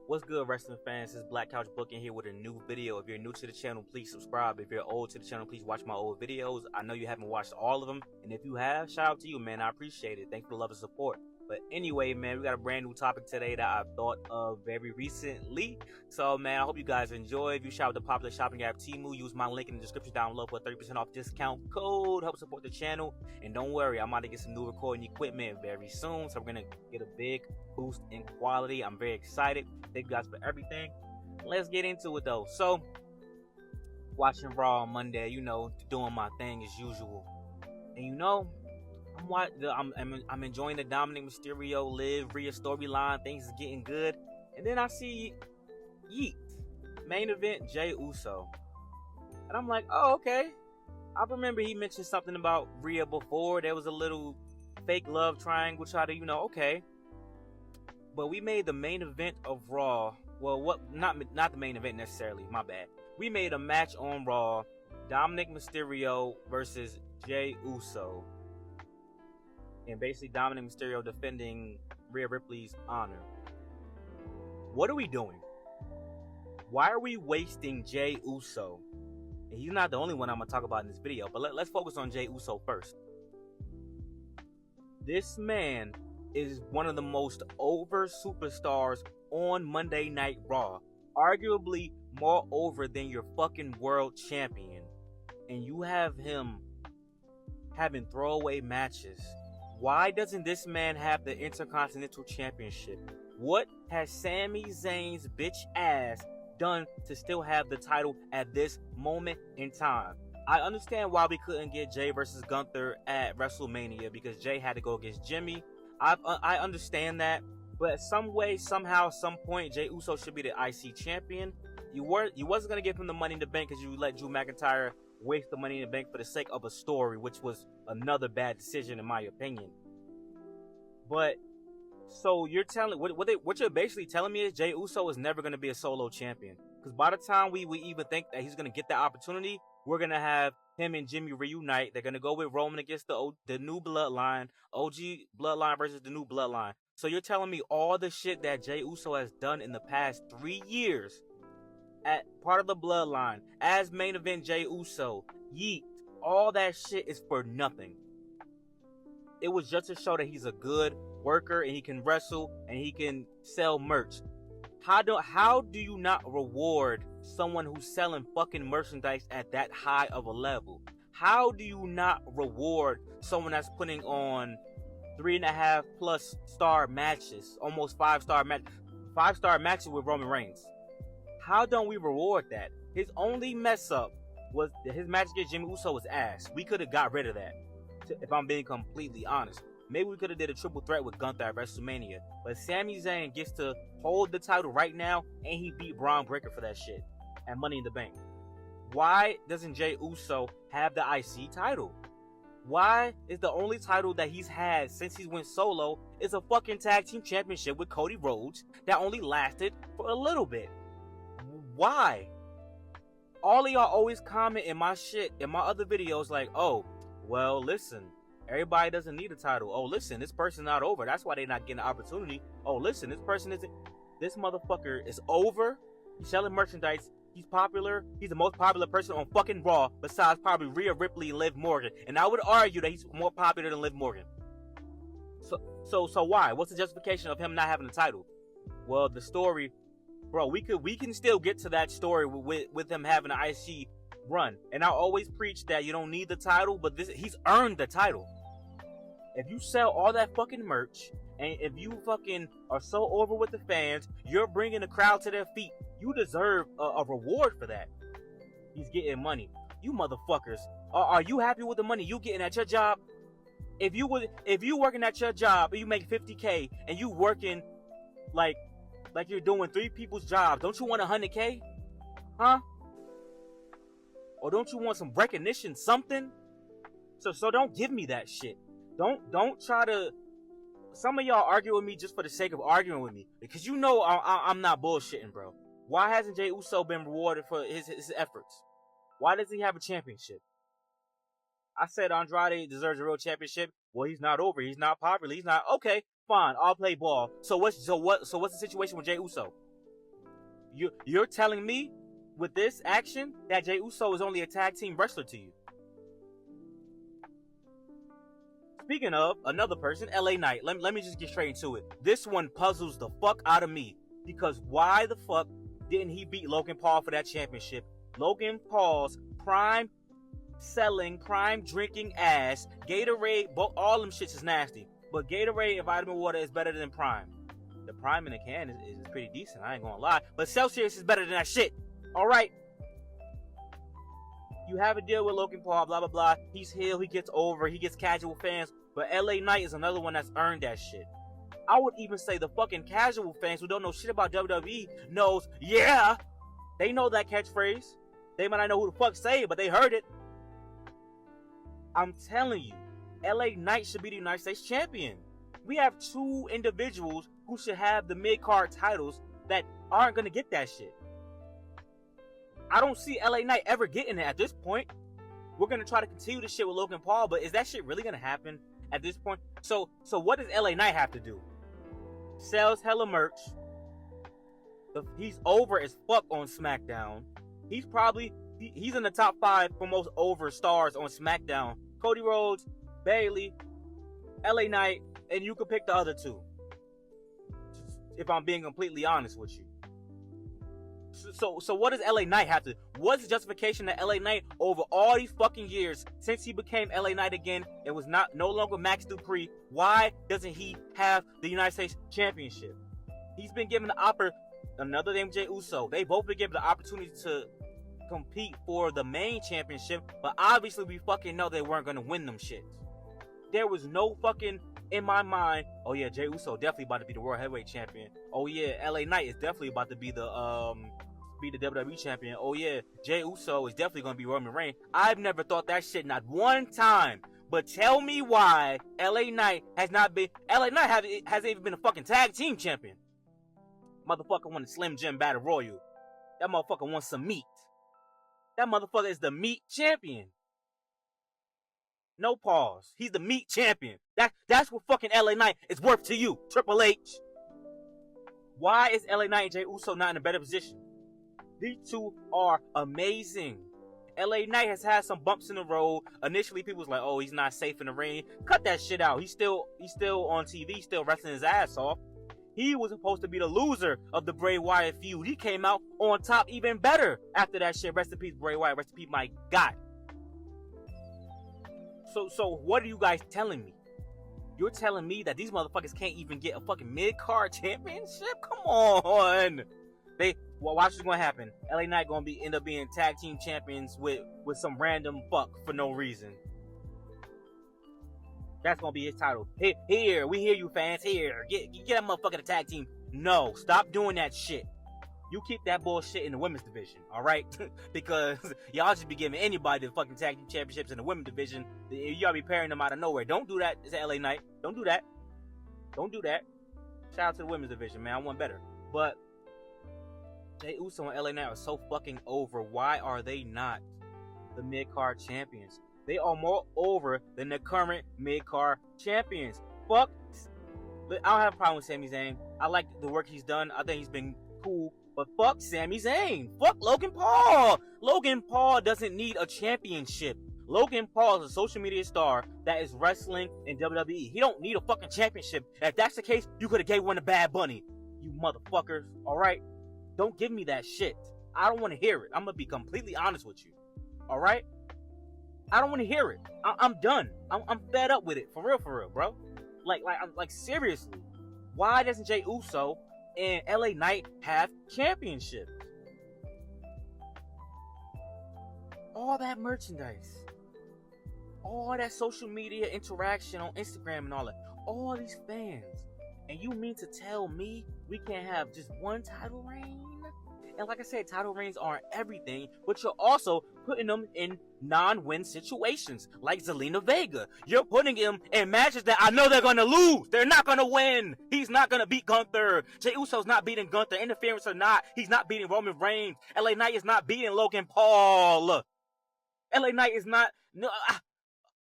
What's good, wrestling fans? This is Black Couch Booking here with a new video. If you're new to the channel, please subscribe. If you're old to the channel, please watch my old videos. I know you haven't watched all of them, and if you have, shout out to you, man. I appreciate it. Thanks for the love and support. But anyway, man, we got a brand new topic today that I've thought of very recently. So, man, I hope you guys enjoy. If you shop with the popular shopping app Temu, use my link in the description down below for a 30% off discount code. Help support the channel. And don't worry, I'm about to get some new recording equipment very soon. So we're going to get a big boost in quality. I'm very excited. Thank you guys for everything. Let's get into it, though. So, watching Raw on Monday, you know, doing my thing as usual. And you know, I'm enjoying the Dominic Mysterio Liv Rhea storyline. Things is getting good. And then I see Yeet, main event Jey Uso. And I'm like, oh, okay. I remember he mentioned something about Rhea before. There was a little fake love triangle, try to, you know, okay. But we made the main event of Raw. Well, not the main event necessarily, my bad. We made a match on Raw. Dominic Mysterio versus Jey Uso. And basically Dominic Mysterio defending Rhea Ripley's honor. What are we doing? Why are we wasting Jey Uso? And he's not the only one I'm going to talk about in this video, but let's focus on Jey Uso first. This man is one of the most over superstars on Monday Night Raw. Arguably more over than your fucking world champion. And you have him having throwaway matches. Why doesn't this man have the Intercontinental Championship? What has Sami Zayn's bitch ass done to still have the title at this moment in time? I understand why we couldn't get Jey versus Gunther at WrestleMania because Jey had to go against Jimmy. I understand that, but some way, somehow, some point, Jey Uso should be the IC champion. You wasn't gonna give him the Money in the Bank because you let Drew McIntyre waste the Money in the Bank for the sake of a story, which was another bad decision in my opinion. But so you're telling what you're basically telling me is Jey Uso is never gonna be a solo champion, because by the time we even think that he's gonna get the opportunity, we're gonna have him and Jimmy reunite. They're gonna go with Roman against the new bloodline, OG bloodline versus the new bloodline. So you're telling me all the shit that Jey Uso has done in the past 3 years at part of the bloodline, as main event Jey Uso, Yeet, all that shit is for nothing. It was just to show that he's a good worker and he can wrestle and he can sell merch. How do you not reward someone who's selling fucking merchandise at that high of a level? How do you not reward someone that's putting on 3.5+ star matches, almost 5-star matches with Roman Reigns? How don't we reward that? His only mess up was his match against Jimmy Uso was ass. We could have got rid of that, if I'm being completely honest. Maybe we could have did a triple threat with Gunther at WrestleMania. But Sami Zayn gets to hold the title right now, and he beat Braun Breaker for that shit at Money in the Bank. Why doesn't Jey Uso have the IC title? Why is the only title that he's had since he went solo is a fucking tag team championship with Cody Rhodes that only lasted for a little bit? Why? All of y'all always comment in my shit, in my other videos, like, oh, well, listen, everybody doesn't need a title. Oh, listen, this person's not over. That's why they're not getting an opportunity. Oh, listen, this person isn't. This motherfucker is over. He's selling merchandise. He's popular. He's the most popular person on fucking Raw, besides probably Rhea Ripley and Liv Morgan. And I would argue that he's more popular than Liv Morgan. So why? What's the justification of him not having a title? Well, the story, bro, we can still get to that story with him having an IC run. And I always preach that you don't need the title, but he's earned the title. If you sell all that fucking merch, and if you fucking are so over with the fans, you're bringing the crowd to their feet, you deserve a reward for that. He's getting money. You motherfuckers, are you happy with the money you getting at your job? If you working at your job and you make $50K and you working like you're doing 3 people's jobs, don't you want $100K? Huh? Or don't you want some recognition, something? So don't give me that shit. Don't try to. Some of y'all argue with me just for the sake of arguing with me, because you know I'm not bullshitting, bro. Why hasn't Jey Uso been rewarded for his efforts? Why does he have a championship? I said Andrade deserves a real championship. Well, he's not over. He's not popular. He's not. Okay, fine. I'll play ball. So what's the situation with Jey Uso? You're telling me with this action that Jey Uso is only a tag team wrestler to you? Speaking of another person, LA Knight. Let me just get straight into it. This one puzzles the fuck out of me, because why the fuck didn't he beat Logan Paul for that championship? Logan Paul's prime selling, prime drinking ass, Gatorade, all them shits is nasty. But Gatorade and vitamin water is better than Prime. The Prime in a can is pretty decent, I ain't gonna lie. But Celsius is better than that shit. Alright. You have a deal with Logan Paul, blah, blah, blah. He's heel, he gets over, he gets casual fans. But LA Knight is another one that's earned that shit. I would even say the fucking casual fans who don't know shit about WWE knows, yeah, they know that catchphrase. They might not know who the fuck say it, but they heard it. I'm telling you, LA Knight should be the United States champion. We have two individuals who should have the mid-card titles that aren't going to get that shit. I don't see LA Knight ever getting it at this point. We're going to try to continue this shit with Logan Paul, but is that shit really going to happen at this point? So what does LA Knight have to do? Sells hella merch. He's over as fuck on Smackdown. He's in the top 5 for most over stars on Smackdown. Cody Rhodes, Bayley, LA Knight, and you can pick the other two. If I'm being completely honest with you. So what does LA Knight have to? What's the justification that LA Knight over all these fucking years since he became LA Knight again? It was no longer Max Dupree. Why doesn't he have the United States Championship? He's been given the another name Jey Uso. They both been given the opportunity to compete for the main championship, but obviously we fucking know they weren't gonna win them shits. There was no fucking in my mind, oh yeah, Jey Uso definitely about to be the World Heavyweight Champion. Oh yeah, LA Knight is definitely about to be the WWE Champion. Oh yeah, Jey Uso is definitely gonna be Roman Reigns. I've never thought that shit, not one time. But tell me why LA Knight hasn't even been a fucking tag team champion. Motherfucker won the Slim Jim Battle Royal. That motherfucker wants some meat. That motherfucker is the meat champion. No pause. He's the meat champion. That's what fucking LA Knight is worth to you, Triple H. Why is LA Knight and Jey Uso not in a better position? These two are amazing. LA Knight has had some bumps in the road. Initially, people was like, "Oh, he's not safe in the ring." Cut that shit out. He's still on TV, still wrestling his ass off. He was supposed to be the loser of the Bray Wyatt feud. He came out on top even better after that shit. Rest in peace, Bray Wyatt. Rest in peace, my God. So what are you guys telling me? You're telling me that these motherfuckers can't even get a fucking mid-card championship? Come on. Watch what's gonna happen. LA Knight gonna end up being tag team champions with some random fuck for no reason. That's gonna be his title. Here, we hear you fans. Here, get that motherfucker the tag team. No, stop doing that shit. You keep that bullshit in the women's division, alright? Because y'all just be giving anybody the fucking tag team championships in the women's division. Y'all be pairing them out of nowhere. Don't do that. It's LA Knight. Don't do that. Don't do that. Shout out to the women's division, man. I want better. But Jey Uso and LA Knight are so fucking over. Why are they not the mid-card champions? They are more over than the current mid-card champions. Fuck. I don't have a problem with Sami Zayn. I like the work he's done. I think he's been cool. But fuck Sami Zayn. Fuck Logan Paul. Logan Paul doesn't need a championship. Logan Paul is a social media star that is wrestling in WWE. He don't need a fucking championship. If that's the case, you could have gave one to Bad Bunny. You motherfuckers. Alright? Don't give me that shit. I don't want to hear it. I'm going to be completely honest with you. Alright? I don't want to hear it. I'm done. I'm fed up with it. For real, bro. Like seriously. Why doesn't Jey Uso and LA Knight have championships? All that merchandise, all that social media interaction on Instagram and all that, all these fans, and you mean to tell me we can't have just one title reign? And like I said, title reigns aren't everything, but you're also putting them in non-win situations, like Zelina Vega. You're putting him in matches that I know they're going to lose. They're not going to win. He's not going to beat Gunther. Jey Uso's not beating Gunther. Interference or not, he's not beating Roman Reigns. LA Knight is not beating Logan Paul. LA Knight is not,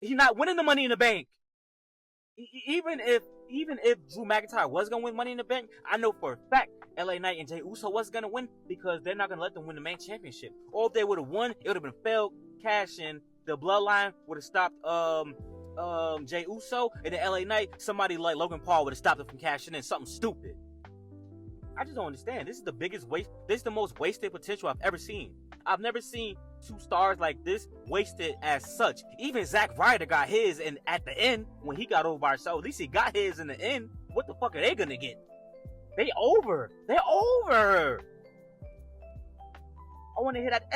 he's not winning the Money in the Bank. Even even if Drew McIntyre was gonna win Money in the Bank, I know for a fact LA Knight and Jey Uso was gonna win because they're not gonna let them win the main championship. Or if they would have won, it would have been failed cash in. The Bloodline would have stopped Jey Uso, and then LA Knight, somebody like Logan Paul would have stopped it from cashing in something stupid. I just don't understand. This is the biggest waste. This is the most wasted potential I've ever seen. I've never seen two stars like this wasted as such. Even Zack Ryder got his, and at the end, when he got over by himself, at least he got his in the end. What the fuck are they gonna get? They over. They're over. I want to hear that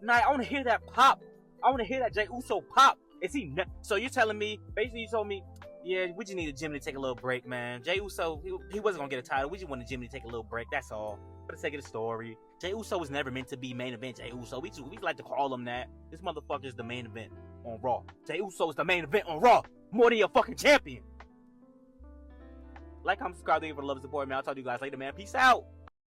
Night. I want to hear that pop. I want to hear that Jey Uso pop. Is he? So you're telling me? Basically, you told me, yeah, we just need Jimmy to take a little break, man. Jey Uso, he wasn't gonna get a title. We just wanted Jimmy to take a little break. That's all. For the sake of the story, Jey Uso was never meant to be main event Jey Uso. We like to call him that. This motherfucker is the main event on Raw. Jey Uso is the main event on Raw. More than your fucking champion. Like, comment, subscribe, leave for the love and support, man. I'll talk to you guys later, man. Peace out.